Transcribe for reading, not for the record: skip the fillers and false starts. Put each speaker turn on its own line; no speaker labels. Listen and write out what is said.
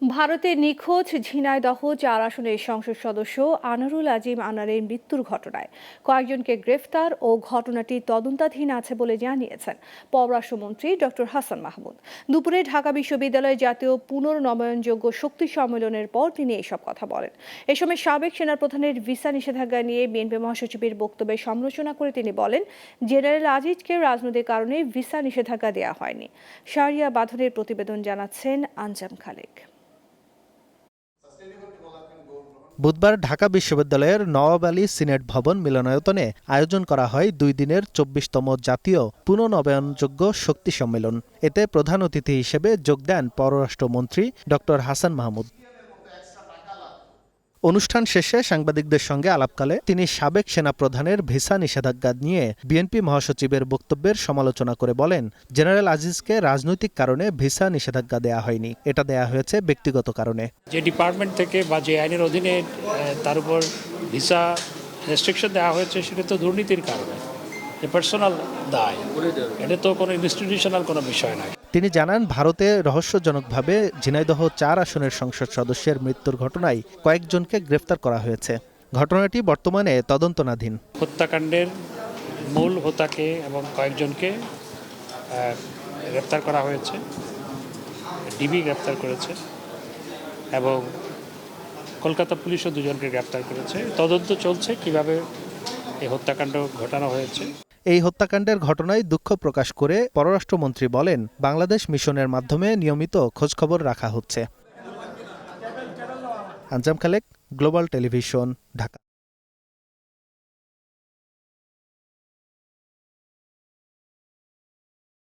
ভারতে নিখোঁজ ঝিনাইদহ ৪ আসনের সংসদ সদস্য আনারুল আজিম আনারের মৃত্যুর ঘটনায় কয়েকজনকে গ্রেফতার ও ঘটনাটি তদন্তাধীন আছে বলে জানিয়েছেন পররাষ্ট্রমন্ত্রী ডক্টর হাসান মাহমুদ। দুপুরে ঢাকা বিশ্ববিদ্যালয়ে জাতীয় পুনর্নবায়নযোগ্য শক্তি সম্মেলনের পর তিনি এসব কথা বলেন। এ সময় সাবেক সেনাপ্রধানের ভিসা নিষেধাজ্ঞা নিয়ে বিএনপি মহাসচিবের বক্তব্যের সমালোচনা করে তিনি বলেন, জেনারেল আজিজকে রাজনৈতিক কারণে ভিসা নিষেধাজ্ঞা দেওয়া হয়নি। শাহরিয়া বাঁধনের প্রতিবেদন জানাচ্ছেন আঞ্জাম খালেক।
বুধবার ঢাকা বিশ্ববিদ্যালয়ের নওয়াব আলী সিনেট ভবন মিলনায়তনে আয়োজন করা হয় 2 দিনের 24তম জাতীয় পুনর্নবায়নযোগ্য শক্তি সম্মেলন। এতে প্রধান অতিথি হিসেবে যোগ দেন পররাষ্ট্রমন্ত্রী ডক্টর হাসান মাহমুদ। অনুষ্ঠান শেষে সাংবাদিকদের সঙ্গে আলাপকালে তিনি সাবেক সেনাপ্রধানের ভিসা নিষেধাজ্ঞা নিয়ে বিএনপি মহাসচিবের বক্তব্যের সমালোচনা করে বলেন, জেনারেল আজিজকে রাজনৈতিক কারণে ভিসা নিষেধাজ্ঞা দেয়া হয়নি, এটা দেয়া হয়েছে ব্যক্তিগত কারণে।
যে ডিপার্টমেন্ট থেকে বা যে আইনের অধীনে তার উপর ভিসা রেস্ট্রিকশন দেওয়া হয়েছে সেটা তো দুর্নীতির কারণে, পার্সোনাল দায়, এটা তো কোনো ইনস্টিটিউশনাল কোনো বিষয় নয়।
তিনি জানান, ভারতে রহস্যজনকভাবে ঝিনাইদহ 4 আসনের সংসদ সদস্যের মৃত্যুর ঘটনায় কয়েকজনকে গ্রেফতার করা হয়েছে। ঘটনাটি বর্তমানে তদন্তনাধীন।
হত্যাকাণ্ডের মূল হোতাকে এবং কয়েকজনকে গ্রেফতার করা হয়েছে, ডিবি গ্রেফতার করেছে এবং কলকাতা পুলিশও 2 জনকে গ্রেফতার করেছে। তদন্ত চলছে কিভাবে এই হত্যাকাণ্ড ঘটানো হয়েছে।
এই হত্যাকাণ্ডের ঘটনায় দুঃখ প্রকাশ করে পররাষ্ট্রমন্ত্রী বলেন, বাংলাদেশ মিশনের মাধ্যমে নিয়মিত খোঁজখবর রাখা হচ্ছে। আঞ্জাম খালেক, গ্লোবাল টেলিভিশন, ঢাকা।